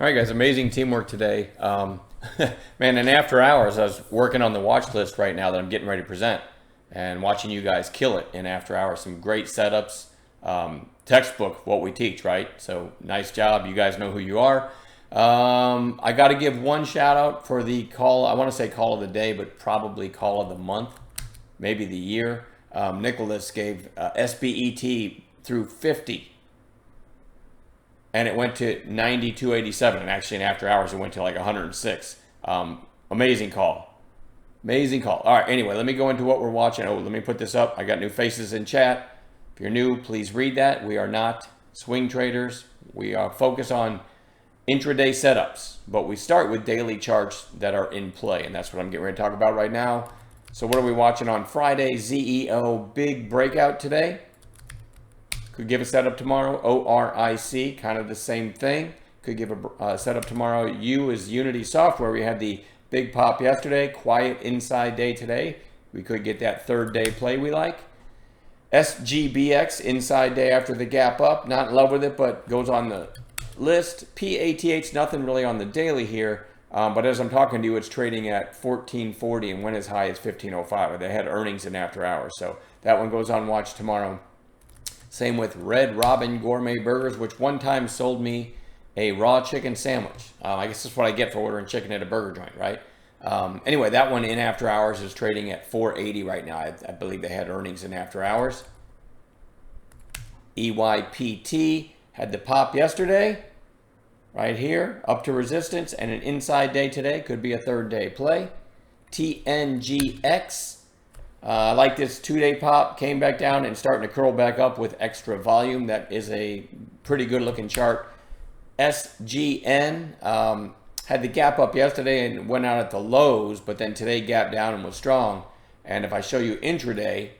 All right, guys, amazing teamwork today. Man, and after hours, I was working on the watch list right now that I'm getting ready to present and watching you guys kill it in after hours. Some great setups, textbook, what we teach, right? So nice job. You guys know who you are. I got to give one shout out for the call. I want to say call of the day, but probably call of the month, maybe the year. Nicholas gave SBET through 50. And it went to 92.87, and actually in after hours it went to like 106. Amazing call. Amazing call. All right, anyway, let me go into what we're watching. Oh, let me put this up. I got new faces in chat. If you're new, please read that. We are not swing traders. We are focused on intraday setups, but we start with daily charts that are in play, and that's what I'm getting ready to talk about right now. So what are we watching on Friday? ZEO big breakout today. Could give a setup tomorrow. ORIC, kind of the same thing. Could give a setup tomorrow. U is Unity Software. We had the big pop yesterday. Quiet inside day today. We could get that third day play we like. SGBX, inside day after the gap up. Not in love with it, but goes on the list. PATH, nothing really on the daily here. But as I'm talking to you, it's trading at 1440 and went as high as 1505. They had earnings in after hours. So that one goes on watch tomorrow. Same with Red Robin Gourmet Burgers, which one time sold me a raw chicken sandwich. I guess that's what I get for ordering chicken at a burger joint, right? Anyway, that one in after hours is trading at 480 right now. I believe they had earnings in after hours. EYPT had the pop yesterday, right here, up to resistance, and an inside day today. Could be a third day play. TNGX. I like this two-day pop, came back down and starting to curl back up with extra volume. That is a pretty good looking chart. SGN had the gap up yesterday and went out at the lows, but then today gapped down and was strong. And if I show you intraday,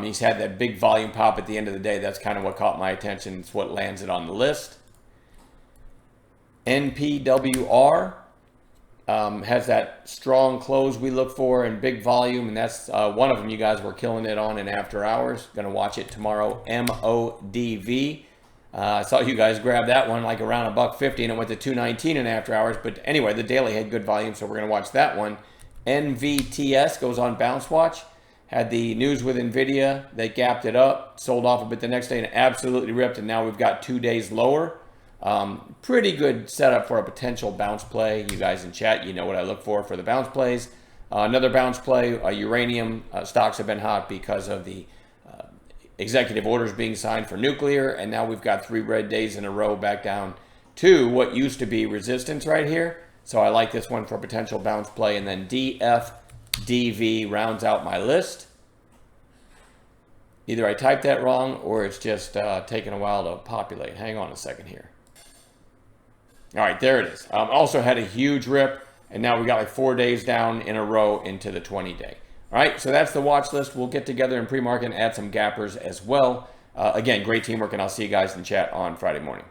he's had that big volume pop at the end of the day. That's kind of what caught my attention. It's what lands it on the list. NPWR. Has that strong close we look for and big volume, and that's one of them you guys were killing it on in after hours. Gonna watch it tomorrow. MODV. I saw you guys grab that one like around $1.50 and it went to 219 in after hours. But anyway, the daily had good volume, so we're gonna watch that one. NVTS goes on bounce watch. Had the news with Nvidia. They gapped it up, sold off a bit the next day, and absolutely ripped. And now we've got 2 days lower. Pretty good setup for a potential bounce play. You guys in chat, you know what I look for the bounce plays. Another bounce play, uranium stocks have been hot because of the executive orders being signed for nuclear, and now we've got 3 red days in a row back down to what used to be resistance right here. So I like this one for a potential bounce play, and then DFDV rounds out my list. Either I typed that wrong or it's just taking a while to populate. Hang on a second here. All right, there it is. Also had a huge rip, and now we got like 4 days down in a row into the 20-day. All right, so that's the watch list. We'll get together in pre-market and add some gappers as well. Again, great teamwork, and I'll see you guys in chat on Friday morning.